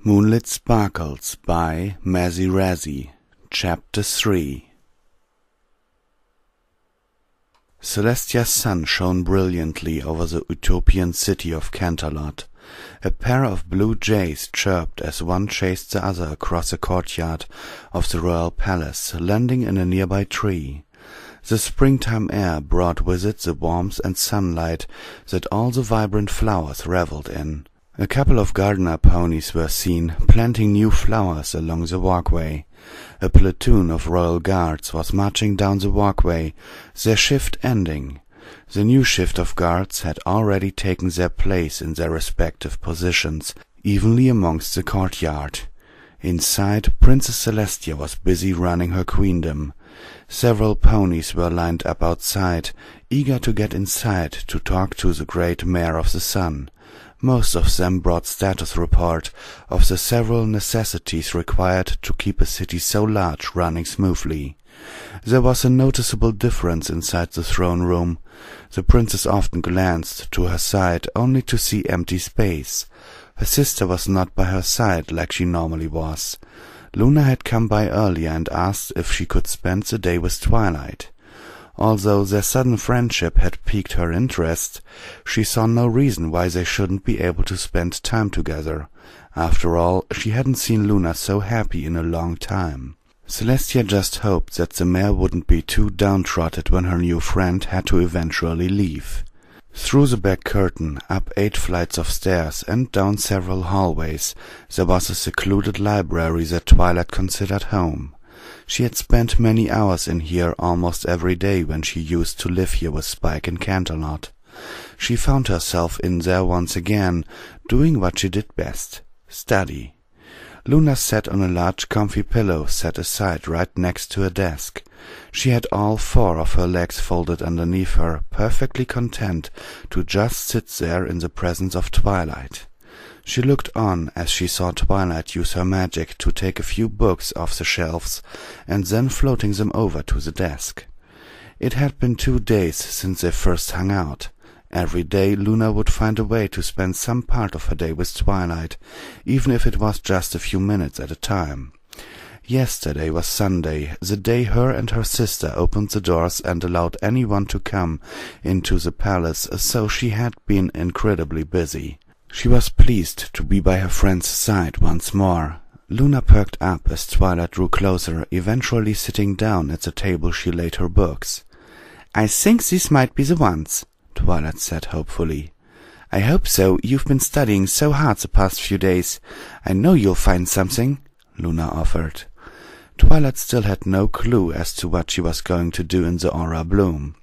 Moonlit Sparkles by Mazzyrazzy. Chapter 3. Celestia's sun shone brilliantly over the utopian city of Canterlot. A pair of blue jays chirped as one chased the other across the courtyard of the royal palace, landing in a nearby tree. The springtime air brought with it the warmth and sunlight that all the vibrant flowers revelled in. A couple of gardener ponies were seen, planting new flowers along the walkway. A platoon of royal guards was marching down the walkway, their shift ending. The new shift of guards had already taken their place in their respective positions, evenly amongst the courtyard. Inside, Princess Celestia was busy running her queendom. Several ponies were lined up outside, eager to get inside to talk to the great Mayor of the Sun. Most of them brought status report of the several necessities required to keep a city so large running smoothly. There was a noticeable difference inside the throne room. The princess often glanced to her side only to see empty space. Her sister was not by her side like she normally was. Luna had come by earlier and asked if she could spend the day with Twilight. Although their sudden friendship had piqued her interest, she saw no reason why they shouldn't be able to spend time together. After all, she hadn't seen Luna so happy in a long time. Celestia just hoped that the mayor wouldn't be too downtrodden when her new friend had to eventually leave. Through the back curtain, up 8 flights of stairs and down several hallways, there was a secluded library that Twilight considered home. She had spent many hours in here almost every day when she used to live here with Spike and Canterlot. She found herself in there once again, doing what she did best, study. Luna sat on a large comfy pillow set aside right next to a desk. She had all 4 of her legs folded underneath her, perfectly content to just sit there in the presence of Twilight. She looked on as she saw Twilight use her magic to take a few books off the shelves and then floating them over to the desk. It had been 2 days since they first hung out. Every day Luna would find a way to spend some part of her day with Twilight, even if it was just a few minutes at a time. Yesterday was Sunday, the day her and her sister opened the doors and allowed anyone to come into the palace, so she had been incredibly busy. She was pleased to be by her friend's side once more. Luna perked up as Twilight drew closer, eventually sitting down at the table she laid her books. "I think these might be the ones," Twilight said hopefully. "I hope so. You've been studying so hard the past few days. I know you'll find something," Luna offered. Twilight still had no clue as to what she was going to do in the Aura Bloom.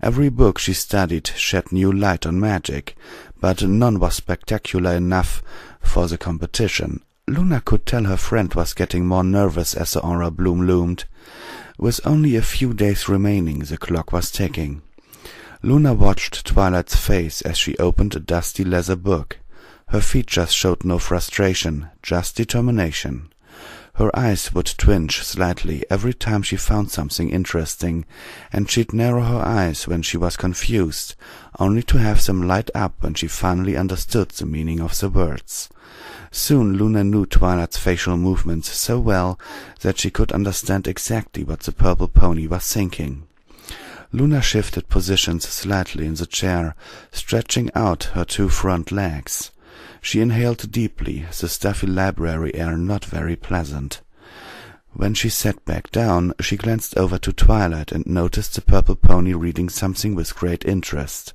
Every book she studied shed new light on magic, but none was spectacular enough for the competition. Luna could tell her friend was getting more nervous as the Aura Bloom loomed. With only a few days remaining, the clock was ticking. Luna watched Twilight's face as she opened a dusty leather book. Her features showed no frustration, just determination. Her eyes would twinge slightly every time she found something interesting, and she'd narrow her eyes when she was confused, only to have them light up when she finally understood the meaning of the words. Soon Luna knew Twilight's facial movements so well that she could understand exactly what the purple pony was thinking. Luna shifted positions slightly in the chair, stretching out her 2 front legs. She inhaled deeply, the stuffy library air not very pleasant. When she sat back down, she glanced over to Twilight and noticed the purple pony reading something with great interest.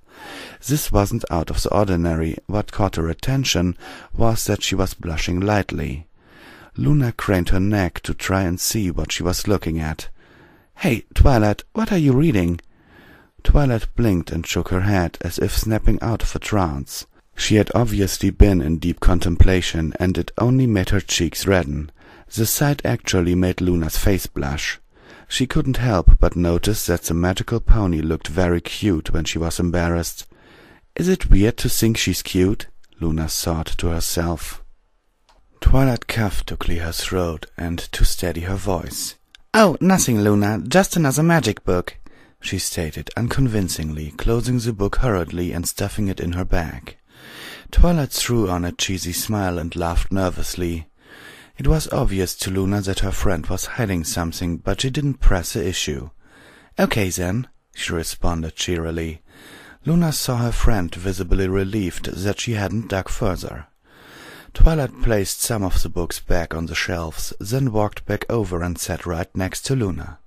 This wasn't out of the ordinary. What caught her attention was that she was blushing lightly. Luna craned her neck to try and see what she was looking at. "Hey, Twilight, what are you reading?" Twilight blinked and shook her head, as if snapping out of a trance. She had obviously been in deep contemplation, and it only made her cheeks redden. The sight actually made Luna's face blush. She couldn't help but notice that the magical pony looked very cute when she was embarrassed. "Is it weird to think she's cute?" Luna thought to herself. Twilight coughed to clear her throat and to steady her voice. "Oh, nothing, Luna, just another magic book," she stated unconvincingly, closing the book hurriedly and stuffing it in her bag. Twilight threw on a cheesy smile and laughed nervously. It was obvious to Luna that her friend was hiding something, but she didn't press the issue. "Okay, then," she responded cheerily. Luna saw her friend visibly relieved that she hadn't dug further. Twilight placed some of the books back on the shelves, then walked back over and sat right next to Luna.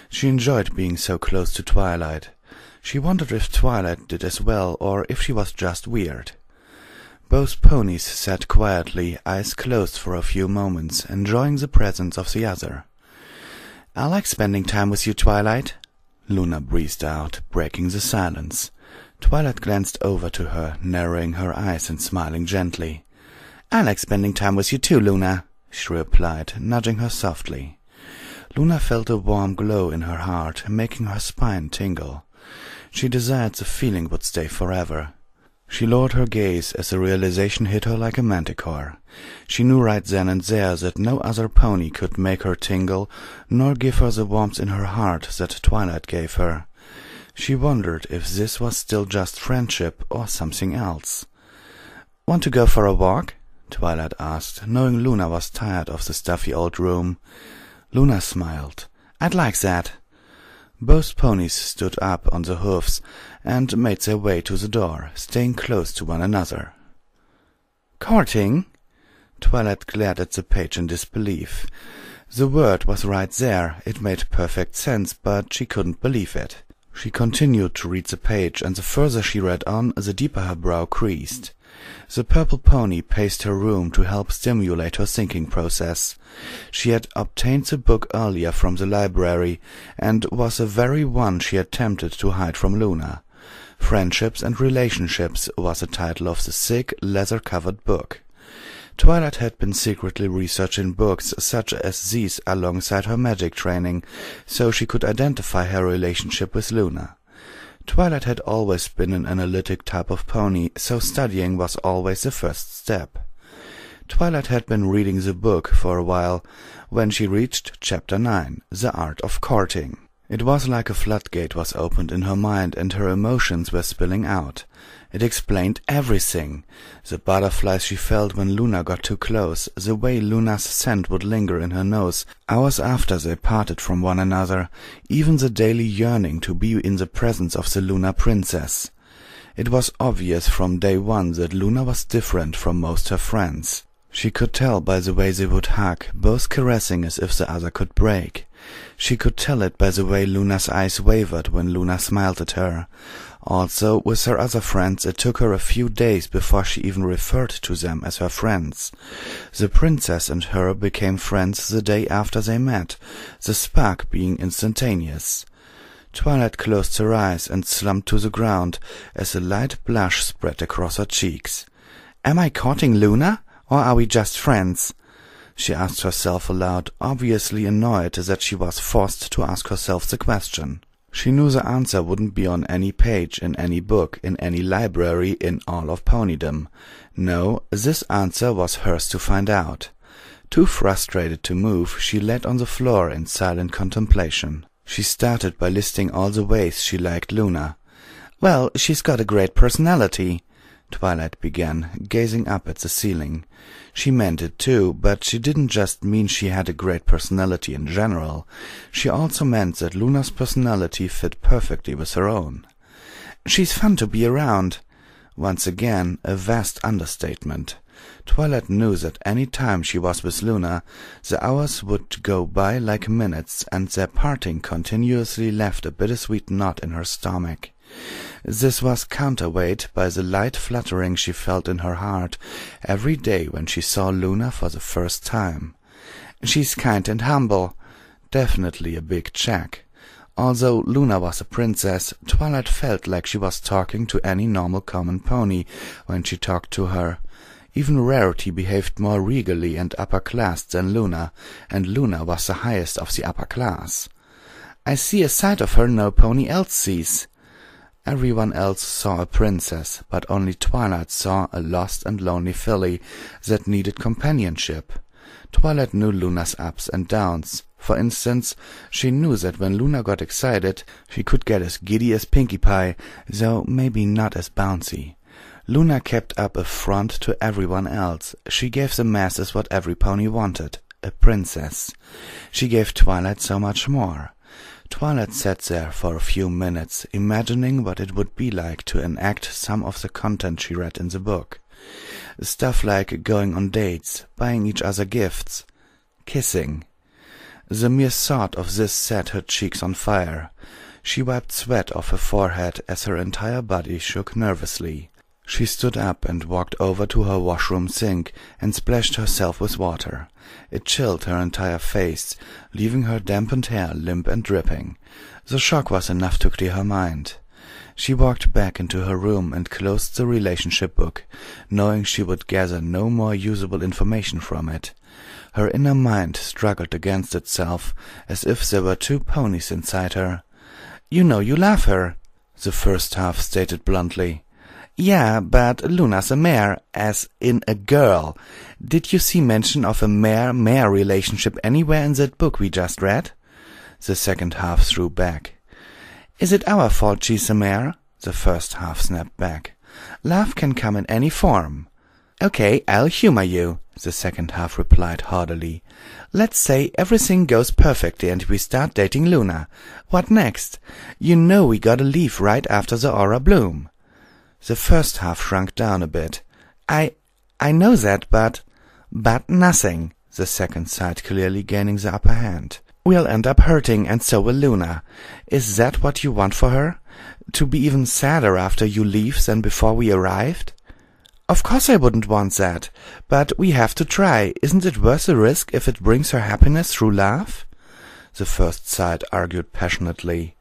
She enjoyed being so close to Twilight. She wondered if Twilight did as well, or if she was just weird. Both ponies sat quietly, eyes closed for a few moments, enjoying the presence of the other. "I like spending time with you, Twilight," Luna breathed out, breaking the silence. Twilight glanced over to her, narrowing her eyes and smiling gently. "I like spending time with you too, Luna," she replied, nudging her softly. Luna felt a warm glow in her heart, making her spine tingle. She desired the feeling would stay forever. She lowered her gaze as the realization hit her like a manticore. She knew right then and there that no other pony could make her tingle, nor give her the warmth in her heart that Twilight gave her. She wondered if this was still just friendship or something else. "Want to go for a walk?" Twilight asked, knowing Luna was tired of the stuffy old room. Luna smiled. "I'd like that." Both ponies stood up on the hoofs and made their way to the door, staying close to one another. "Courting?" Twilight glared at the page in disbelief. The word was right there. It made perfect sense, but she couldn't believe it. She continued to read the page, and the further she read on, the deeper her brow creased. The purple pony paced her room to help stimulate her thinking process. She had obtained the book earlier from the library, and was the very one she had attempted to hide from Luna. Friendships and Relationships was the title of the thick, leather-covered book. Twilight had been secretly researching books such as these alongside her magic training, so she could identify her relationship with Luna. Twilight had always been an analytic type of pony, so studying was always the first step. Twilight had been reading the book for a while when she reached Chapter 9, The Art of Courting. It was like a floodgate was opened in her mind and her emotions were spilling out. It explained everything. The butterflies she felt when Luna got too close, the way Luna's scent would linger in her nose hours after they parted from one another, even the daily yearning to be in the presence of the Luna princess. It was obvious from day one that Luna was different from most her friends. She could tell by the way they would hug, both caressing as if the other could break. She could tell it by the way Luna's eyes wavered when Luna smiled at her. Also, with her other friends, it took her a few days before she even referred to them as her friends. The princess and her became friends the day after they met, the spark being instantaneous. Twilight closed her eyes and slumped to the ground as a light blush spread across her cheeks. "Am I courting Luna, or are we just friends?" she asked herself aloud, obviously annoyed that she was forced to ask herself the question. She knew the answer wouldn't be on any page, in any book, in any library, in all of ponydom. No, this answer was hers to find out. Too frustrated to move, she lay on the floor in silent contemplation. She started by listing all the ways she liked Luna. "Well, she's got a great personality," Twilight began, gazing up at the ceiling. She meant it too, but she didn't just mean she had a great personality in general. She also meant that Luna's personality fit perfectly with her own. "She's fun to be around." Once again, a vast understatement. Twilight knew that any time she was with Luna, the hours would go by like minutes, and their parting continuously left a bittersweet knot in her stomach. This was counterweighted by the light fluttering she felt in her heart every day when she saw Luna for the first time. "She's kind and humble." Definitely a big check. Although Luna was a princess, Twilight felt like she was talking to any normal common pony when she talked to her. Even Rarity behaved more regally and upper-class than Luna, and Luna was the highest of the upper class. "I see a side of her no pony else sees." Everyone else saw a princess, but only Twilight saw a lost and lonely filly that needed companionship. Twilight knew Luna's ups and downs. For instance, she knew that when Luna got excited, she could get as giddy as Pinkie Pie, though maybe not as bouncy. Luna kept up a front to everyone else. She gave the masses what every pony wanted, a princess. She gave Twilight so much more. Twilight sat there for a few minutes, imagining what it would be like to enact some of the content she read in the book. Stuff like going on dates, buying each other gifts, kissing. The mere thought of this set her cheeks on fire. She wiped sweat off her forehead as her entire body shook nervously. She stood up and walked over to her washroom sink and splashed herself with water. It chilled her entire face, leaving her dampened hair limp and dripping. The shock was enough to clear her mind. She walked back into her room and closed the relationship book, knowing she would gather no more usable information from it. Her inner mind struggled against itself, as if there were two ponies inside her. "You know you love her," the first half stated bluntly. "Yeah, but Luna's a mare, as in a girl. Did you see mention of a mare-mare relationship anywhere in that book we just read?" The second half threw back. "Is it our fault she's a mare?" The first half snapped back. "Love can come in any form." "Okay, I'll humor you," the second half replied haughtily. "Let's say everything goes perfectly and we start dating Luna. What next? You know we gotta leave right after the aura bloom." The first half shrunk down a bit. I know that, but nothing," the second sighed, clearly gaining the upper hand. "We'll end up hurting, and so will Luna. Is that what you want for her? To be even sadder after you leave than before we arrived?" "Of course I wouldn't want that, but we have to try. Isn't it worth the risk if it brings her happiness through love?" The first side argued passionately.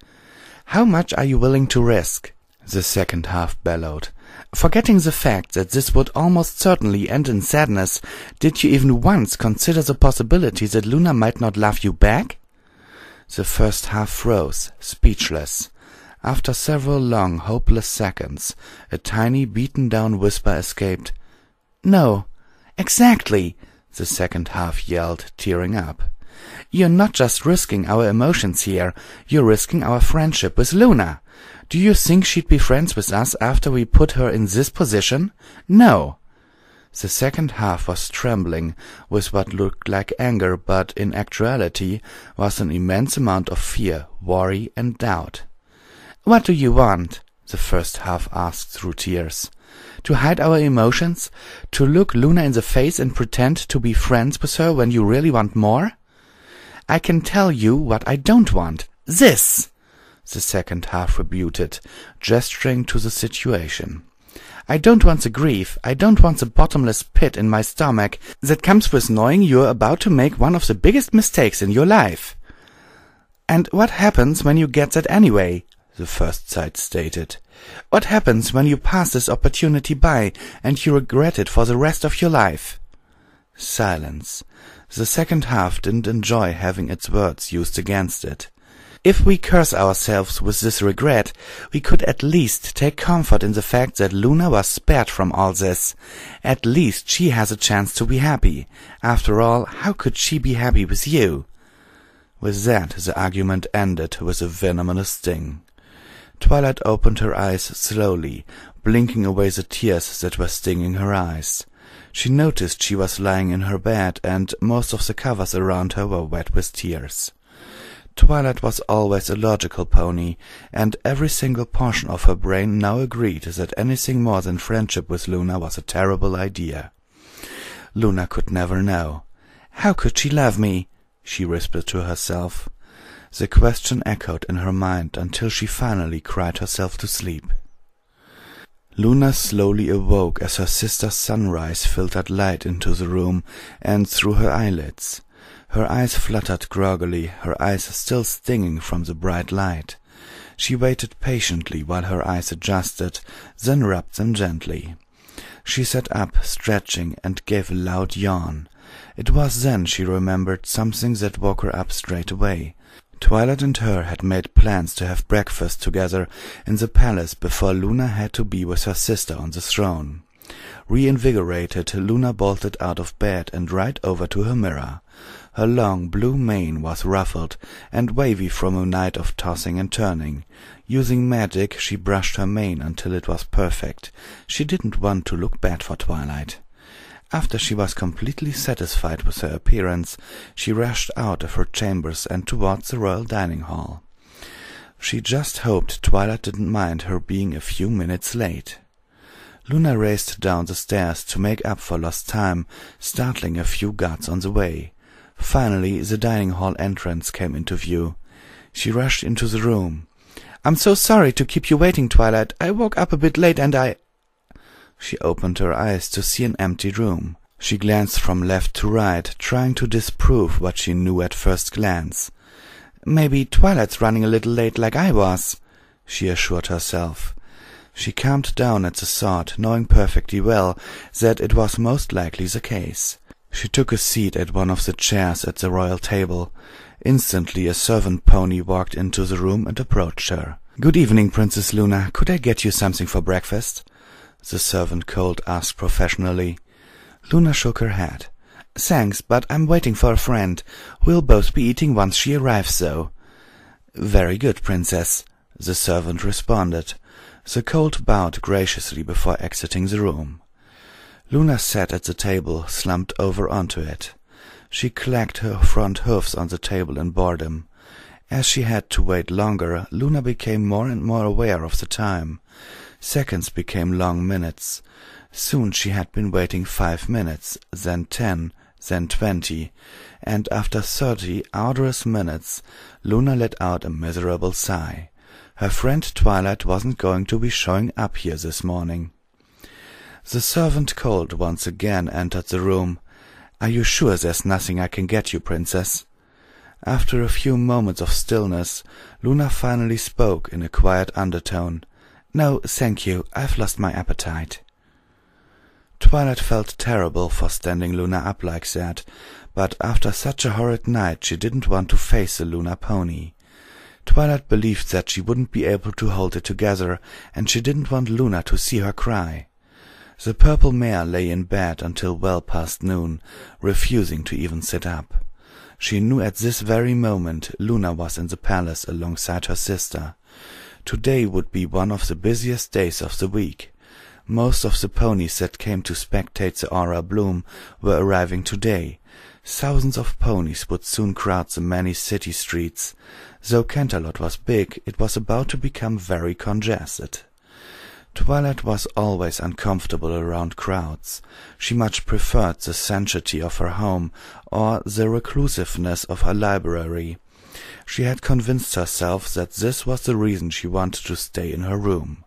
"How much are you willing to risk?" The second half bellowed. "Forgetting the fact that this would almost certainly end in sadness, did you even once consider the possibility that Luna might not love you back?" The first half froze, speechless. After several long, hopeless seconds, a tiny, beaten-down whisper escaped. "No, exactly," the second half yelled, tearing up. "You're not just risking our emotions here, you're risking our friendship with Luna. Do you think she'd be friends with us after we put her in this position? No." The second half was trembling with what looked like anger, but in actuality was an immense amount of fear, worry, and doubt. "What do you want?" the first half asked through tears. "To hide our emotions? To look Luna in the face and pretend to be friends with her when you really want more? I can tell you what I don't want. This!" the second half rebutted, gesturing to the situation. "I don't want the grief, I don't want the bottomless pit in my stomach that comes with knowing you're about to make one of the biggest mistakes in your life." "And what happens when you get that anyway?" the first side stated. "What happens when you pass this opportunity by and you regret it for the rest of your life?" Silence. The second half didn't enjoy having its words used against it. "If we curse ourselves with this regret, we could at least take comfort in the fact that Luna was spared from all this. At least she has a chance to be happy. After all, how could she be happy with you?" With that, the argument ended with a venomous sting. Twilight opened her eyes slowly, blinking away the tears that were stinging her eyes. She noticed she was lying in her bed, and most of the covers around her were wet with tears. Twilight was always a logical pony, and every single portion of her brain now agreed that anything more than friendship with Luna was a terrible idea. Luna could never know. "How could she love me?" she whispered to herself. The question echoed in her mind until she finally cried herself to sleep. Luna slowly awoke as her sister's sunrise filtered light into the room and through her eyelids. Her eyes fluttered groggily, her eyes still stinging from the bright light. She waited patiently while her eyes adjusted, then rubbed them gently. She sat up, stretching, and gave a loud yawn. It was then she remembered something that woke her up straight away. Twilight and her had made plans to have breakfast together in the palace before Luna had to be with her sister on the throne. Reinvigorated, Luna bolted out of bed and right over to her mirror. Her long blue mane was ruffled and wavy from a night of tossing and turning. Using magic, she brushed her mane until it was perfect. She didn't want to look bad for Twilight. After she was completely satisfied with her appearance, she rushed out of her chambers and towards the royal dining hall. She just hoped Twilight didn't mind her being a few minutes late. Luna raced down the stairs to make up for lost time, startling a few guards on the way. Finally, the dining hall entrance came into view. She rushed into the room. "I'm so sorry to keep you waiting, Twilight. I woke up a bit late and I—" She opened her eyes to see an empty room. She glanced from left to right, trying to disprove what she knew at first glance. "Maybe Twilight's running a little late like I was," she assured herself. She calmed down at the thought, knowing perfectly well that it was most likely the case. She took a seat at one of the chairs at the royal table. Instantly a servant pony walked into the room and approached her. "Good evening, Princess Luna. Could I get you something for breakfast?" the servant cold asked professionally. Luna shook her head. "Thanks, but I'm waiting for a friend. We'll both be eating once she arrives, though." "Very good, Princess," the servant responded. The colt bowed graciously before exiting the room. Luna sat at the table, slumped over onto it. She clacked her front hoofs on the table in boredom. As she had to wait longer, Luna became more and more aware of the time. Seconds became long minutes. Soon she had been waiting 5 minutes, then 10, then 20, and after 30 arduous minutes, Luna let out a miserable sigh. Her friend Twilight wasn't going to be showing up here this morning. The servant colt once again entered the room. "Are you sure there's nothing I can get you, Princess?" After a few moments of stillness, Luna finally spoke in a quiet undertone. "No, thank you. I've lost my appetite." Twilight felt terrible for standing Luna up like that, but after such a horrid night she didn't want to face the Luna pony. Twilight believed that she wouldn't be able to hold it together, and she didn't want Luna to see her cry. The purple mare lay in bed until well past noon, refusing to even sit up. She knew at this very moment Luna was in the palace alongside her sister. Today would be one of the busiest days of the week. Most of the ponies that came to spectate the aura bloom were arriving today. Thousands of ponies would soon crowd the many city streets. Though Canterlot was big, it was about to become very congested. Twilight was always uncomfortable around crowds. She much preferred the sanctity of her home or the reclusiveness of her library. She had convinced herself that this was the reason she wanted to stay in her room.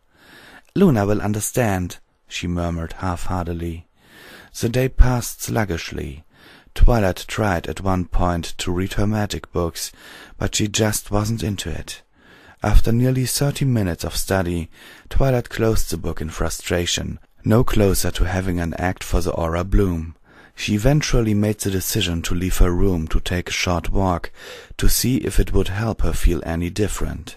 "Luna will understand," she murmured half-heartedly. The day passed sluggishly. Twilight tried at one point to read her magic books, but she just wasn't into it. After nearly 30 minutes of study, Twilight closed the book in frustration, no closer to having an act for the aura bloom. She eventually made the decision to leave her room to take a short walk, to see if it would help her feel any different.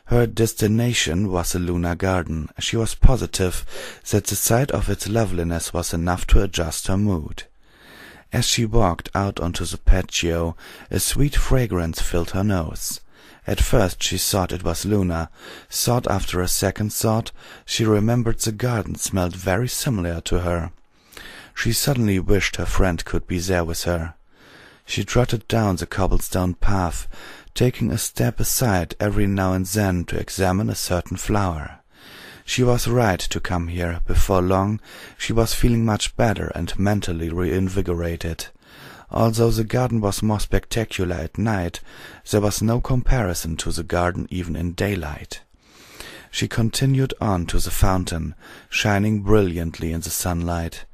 Her destination was the Lunar Garden. She was positive that the sight of its loveliness was enough to adjust her mood. As she walked out onto the patio, a sweet fragrance filled her nose. At first she thought it was Luna. Thought after a second thought, she remembered the garden smelled very similar to her. She suddenly wished her friend could be there with her. She trotted down the cobblestone path, taking a step aside every now and then to examine a certain flower. She was right to come here. Before long, she was feeling much better and mentally reinvigorated. Although the garden was more spectacular at night, there was no comparison to the garden even in daylight. She continued on to the fountain, shining brilliantly in the sunlight.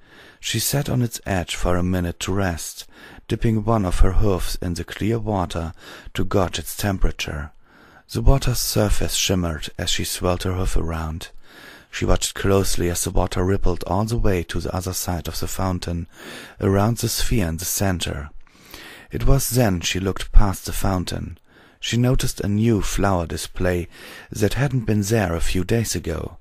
She sat on its edge for a minute to rest, dipping one of her hoofs in the clear water to gauge its temperature. The water's surface shimmered as she swirled her hoof around. She watched closely as the water rippled all the way to the other side of the fountain, around the sphere in the center. It was then she looked past the fountain. She noticed a new flower display that hadn't been there a few days ago.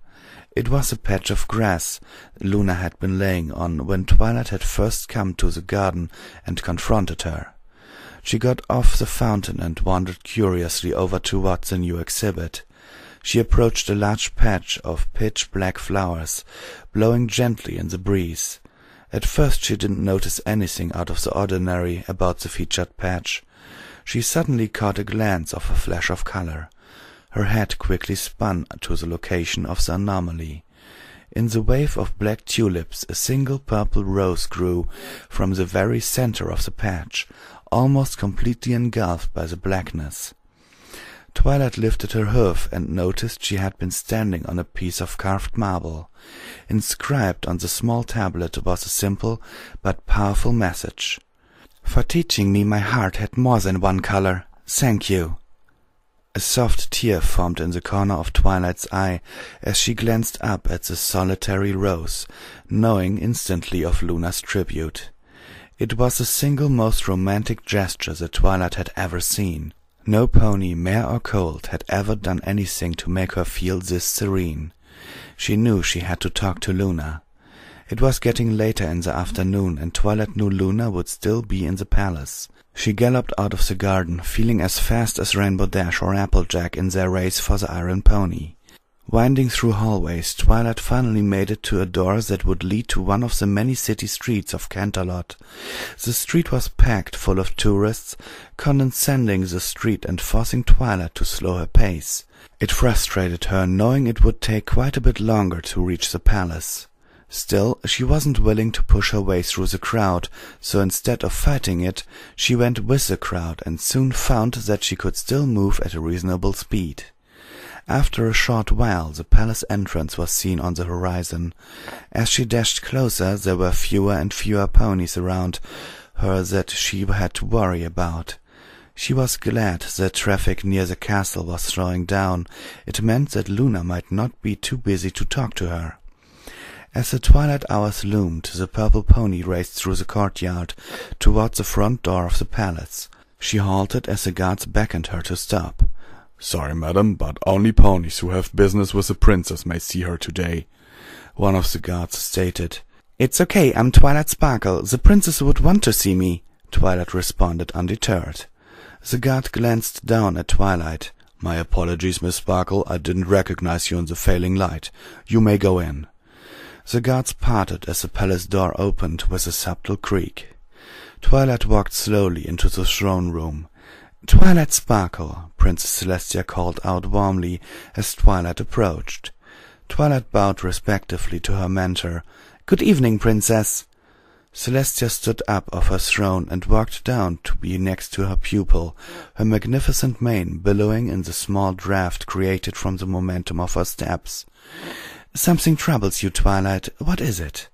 It was a patch of grass Luna had been laying on when Twilight had first come to the garden and confronted her. She got off the fountain and wandered curiously over towards the new exhibit. She approached a large patch of pitch-black flowers, blowing gently in the breeze. At first she didn't notice anything out of the ordinary about the featured patch. She suddenly caught a glance of a flash of color. Her head quickly spun to the location of the anomaly. In the wave of black tulips a single purple rose grew from the very center of the patch, almost completely engulfed by the blackness. Twilight lifted her hoof and noticed she had been standing on a piece of carved marble. Inscribed on the small tablet was a simple but powerful message. "For teaching me my heart had more than one color. Thank you." A soft tear formed in the corner of Twilight's eye as she glanced up at the solitary rose, knowing instantly of Luna's tribute. It was the single most romantic gesture that Twilight had ever seen. No pony, mare or colt, had ever done anything to make her feel this serene. She knew she had to talk to Luna. It was getting later in the afternoon, and Twilight knew Luna would still be in the palace. She galloped out of the garden, feeling as fast as Rainbow Dash or Applejack in their race for the iron pony. Winding through hallways, Twilight finally made it to a door that would lead to one of the many city streets of Canterlot. The street was packed full of tourists, condescending the street and forcing Twilight to slow her pace. It frustrated her, knowing it would take quite a bit longer to reach the palace. Still, she wasn't willing to push her way through the crowd, so instead of fighting it, she went with the crowd and soon found that she could still move at a reasonable speed. After a short while, the palace entrance was seen on the horizon. As she dashed closer, there were fewer and fewer ponies around her that she had to worry about. She was glad that traffic near the castle was slowing down. It meant that Luna might not be too busy to talk to her. As the twilight hours loomed, the purple pony raced through the courtyard towards the front door of the palace. She halted as the guards beckoned her to stop. "Sorry, madam, but only ponies who have business with the princess may see her today," one of the guards stated. "It's okay, I'm Twilight Sparkle. The princess would want to see me," Twilight responded undeterred. The guard glanced down at Twilight. "My apologies, Miss Sparkle. I didn't recognize you in the failing light. You may go in." The guards parted as the palace door opened with a subtle creak. Twilight walked slowly into the throne room. "Twilight Sparkle," Princess Celestia called out warmly as Twilight approached. Twilight bowed respectfully to her mentor. "Good evening, Princess." Celestia stood up off her throne and walked down to be next to her pupil, her magnificent mane billowing in the small draught created from the momentum of her steps. "Something troubles you, Twilight. What is it?"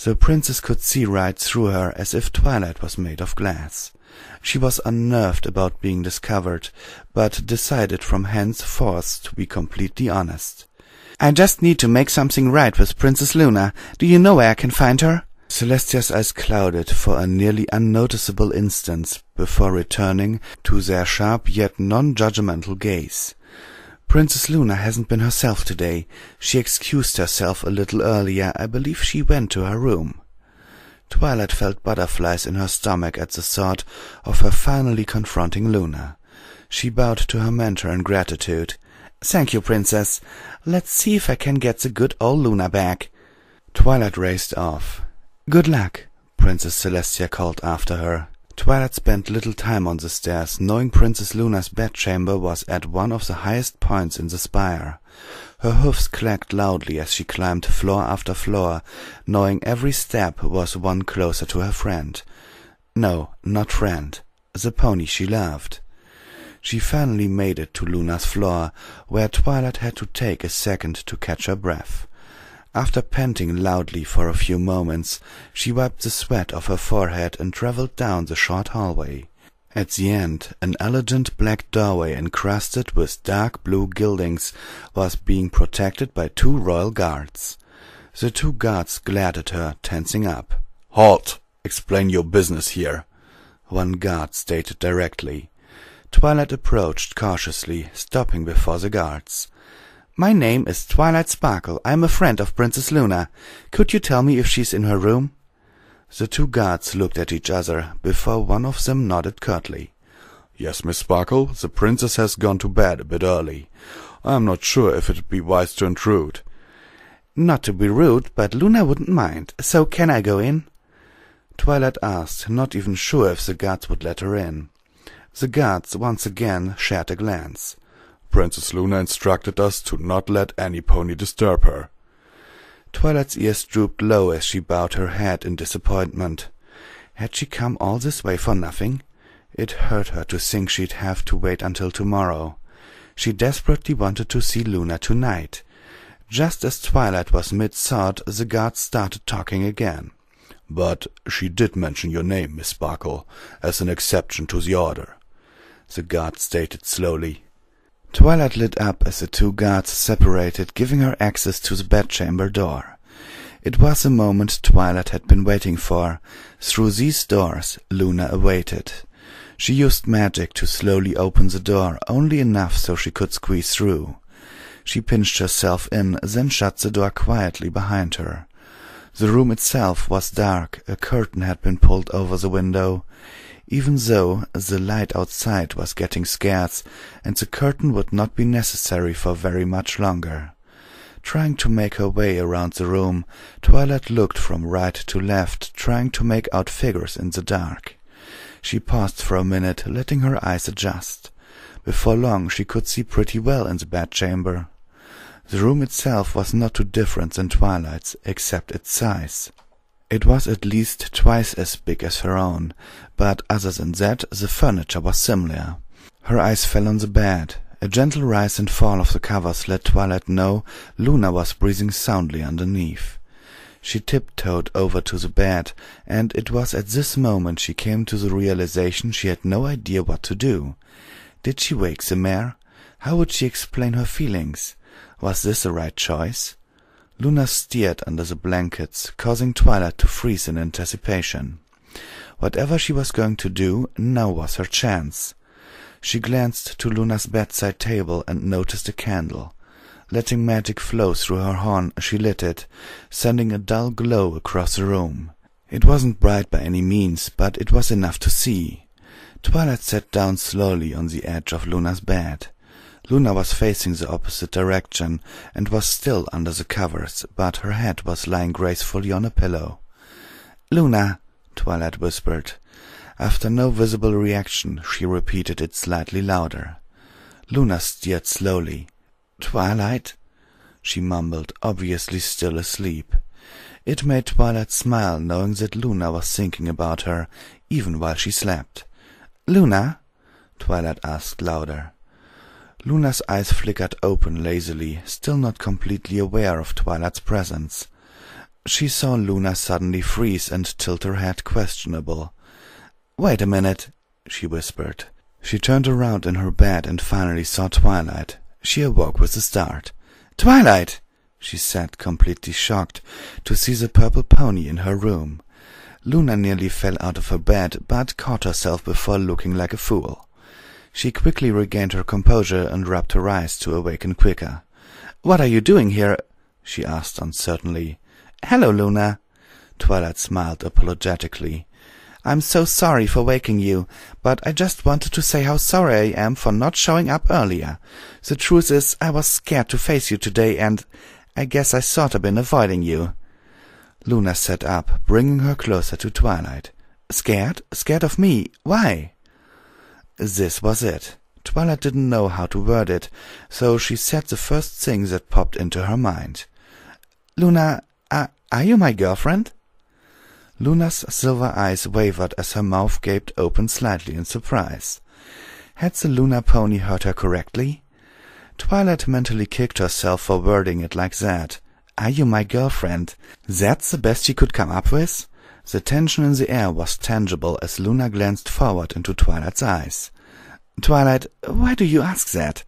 The princess could see right through her as if Twilight was made of glass. She was unnerved about being discovered, but decided from henceforth to be completely honest. "I just need to make something right with Princess Luna. Do you know where I can find her?" Celestia's eyes clouded for a nearly unnoticeable instant before returning to their sharp yet non-judgmental gaze. "Princess Luna hasn't been herself today. She excused herself a little earlier. I believe she went to her room." Twilight felt butterflies in her stomach at the thought of her finally confronting Luna. She bowed to her mentor in gratitude. "Thank you, Princess. Let's see if I can get the good old Luna back." Twilight raced off. "Good luck," Princess Celestia called after her. Twilight spent little time on the stairs, knowing Princess Luna's bedchamber was at one of the highest points in the spire. Her hoofs clacked loudly as she climbed floor after floor, knowing every step was one closer to her friend. No, not friend. The pony she loved. She finally made it to Luna's floor, where Twilight had to take a second to catch her breath. After panting loudly for a few moments, she wiped the sweat off her forehead and travelled down the short hallway. At the end, an elegant black doorway encrusted with dark blue gildings was being protected by 2 royal guards. The 2 guards glared at her, tensing up. "Halt! Explain your business here," one guard stated directly. Twilight approached cautiously, stopping before the guards. My name is Twilight Sparkle. I am a friend of Princess Luna. Could you tell me if she's in her room?" The two guards looked at each other before one of them nodded curtly. "Yes, Miss Sparkle, the princess has gone to bed a bit early. I'm not sure if it'd be wise to intrude." "Not to be rude, but Luna wouldn't mind. So can I go in?" Twilight asked, not even sure if the guards would let her in. The guards once again shared a glance. "Princess Luna instructed us to not let any pony disturb her." Twilight's ears drooped low as she bowed her head in disappointment. Had she come all this way for nothing? It hurt her to think she'd have to wait until tomorrow. She desperately wanted to see Luna tonight. Just as Twilight was mid-thought, the guards started talking again. "But she did mention your name, Miss Sparkle, as an exception to the order," the guard stated slowly. Twilight lit up as the two guards separated, giving her access to the bedchamber door. It was the moment Twilight had been waiting for. Through these doors Luna awaited. She used magic to slowly open the door, only enough so she could squeeze through. She pinched herself in, then shut the door quietly behind her. The room itself was dark. A curtain had been pulled over the window. Even though the light outside was getting scarce, and the curtain would not be necessary for very much longer. Trying to make her way around the room, Twilight looked from right to left, trying to make out figures in the dark. She paused for a minute, letting her eyes adjust. Before long she could see pretty well in the bedchamber. The room itself was not too different than Twilight's, except its size. It was at least twice as big as her own, but other than that, the furniture was similar. Her eyes fell on the bed. A gentle rise and fall of the covers let Twilight know Luna was breathing soundly underneath. She tiptoed over to the bed, and it was at this moment she came to the realization she had no idea what to do. Did she wake the mare? How would she explain her feelings? Was this the right choice? Luna stirred under the blankets, causing Twilight to freeze in anticipation. Whatever she was going to do, now was her chance. She glanced to Luna's bedside table and noticed a candle. Letting magic flow through her horn, she lit it, sending a dull glow across the room. It wasn't bright by any means, but it was enough to see. Twilight sat down slowly on the edge of Luna's bed. Luna was facing the opposite direction, and was still under the covers, but her head was lying gracefully on a pillow. "Luna," Twilight whispered. After no visible reaction, she repeated it slightly louder. Luna stirred slowly. "Twilight?" she mumbled, obviously still asleep. It made Twilight smile, knowing that Luna was thinking about her, even while she slept. "Luna?" Twilight asked louder. Luna's eyes flickered open lazily, still not completely aware of Twilight's presence. She saw Luna suddenly freeze and tilt her head questionable. "Wait a minute," she whispered. She turned around in her bed and finally saw Twilight. She awoke with a start. "Twilight!" she said, completely shocked to see the purple pony in her room. Luna nearly fell out of her bed, but caught herself before looking like a fool. She quickly regained her composure and rubbed her eyes to awaken quicker. "What are you doing here?" she asked uncertainly. "Hello, Luna." Twilight smiled apologetically. "I'm so sorry for waking you, but I just wanted to say how sorry I am for not showing up earlier. The truth is, I was scared to face you today, and I guess I sort of been avoiding you." Luna sat up, bringing her closer to Twilight. "Scared? Scared of me? Why?" This was it. Twilight didn't know how to word it, so she said the first thing that popped into her mind. "Luna, are you my girlfriend?" Luna's silver eyes wavered as her mouth gaped open slightly in surprise. Had the Luna pony heard her correctly? Twilight mentally kicked herself for wording it like that. "Are you my girlfriend?" That's the best she could come up with? The tension in the air was tangible as Luna glanced forward into Twilight's eyes. "Twilight, why do you ask that?"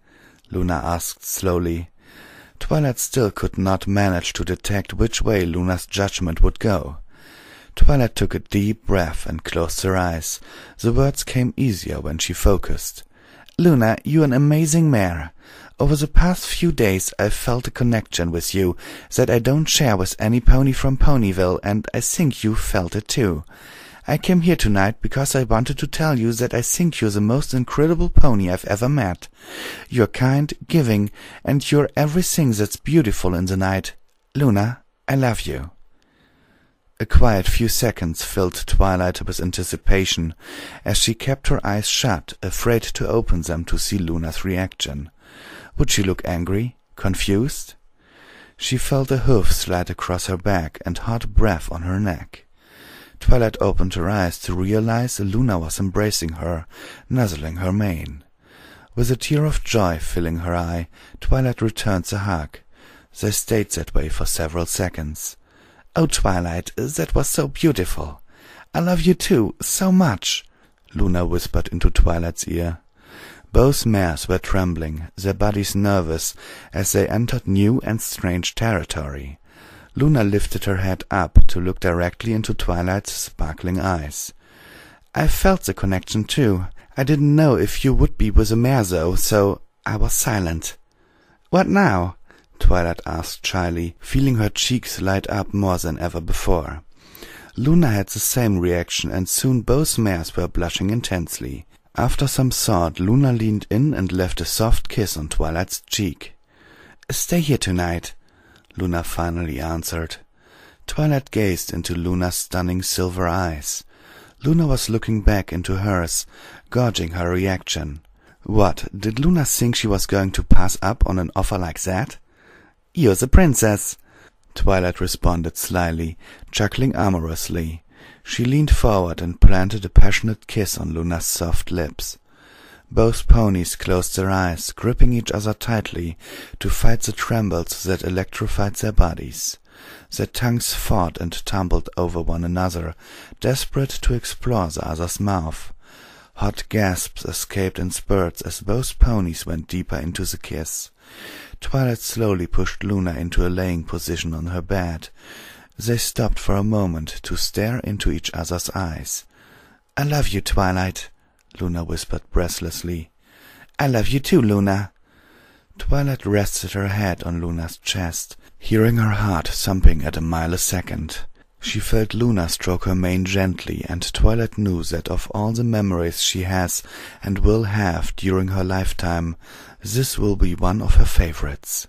Luna asked slowly. Twilight still could not manage to detect which way Luna's judgment would go. Twilight took a deep breath and closed her eyes. The words came easier when she focused. "Luna, you're an amazing mare. Over the past few days I've felt a connection with you that I don't share with any pony from Ponyville, and I think you felt it too. I came here tonight because I wanted to tell you that I think you're the most incredible pony I've ever met. You're kind, giving, and you're everything that's beautiful in the night. Luna, I love you." A quiet few seconds filled Twilight with anticipation, as she kept her eyes shut, afraid to open them to see Luna's reaction. Would she look angry? Confused? She felt a hoof slide across her back and hot breath on her neck. Twilight opened her eyes to realize Luna was embracing her, nuzzling her mane. With a tear of joy filling her eye, Twilight returned the hug. They stayed that way for several seconds. "Oh, Twilight, that was so beautiful. I love you too, so much," Luna whispered into Twilight's ear. Both mares were trembling, their bodies nervous, as they entered new and strange territory. Luna lifted her head up to look directly into Twilight's sparkling eyes. "I felt the connection too. I didn't know if you would be with a mare though, so I was silent." "What now?" Twilight asked shyly, feeling her cheeks light up more than ever before. Luna had the same reaction, and soon both mares were blushing intensely. After some thought, Luna leaned in and left a soft kiss on Twilight's cheek. "Stay here tonight," Luna finally answered. Twilight gazed into Luna's stunning silver eyes. Luna was looking back into hers, gauging her reaction. What, did Luna think she was going to pass up on an offer like that? "You're the princess," Twilight responded slyly, chuckling amorously. She leaned forward and planted a passionate kiss on Luna's soft lips. Both ponies closed their eyes, gripping each other tightly to fight the trembles that electrified their bodies. Their tongues fought and tumbled over one another, desperate to explore the other's mouth. Hot gasps escaped in spurts as both ponies went deeper into the kiss. Twilight slowly pushed Luna into a laying position on her bed. They stopped for a moment to stare into each other's eyes. "I love you, Twilight," Luna whispered breathlessly. "I love you too, Luna." Twilight rested her head on Luna's chest, hearing her heart thumping at a mile a second. She felt Luna stroke her mane gently, and Twilight knew that of all the memories she has and will have during her lifetime, this will be one of her favorites.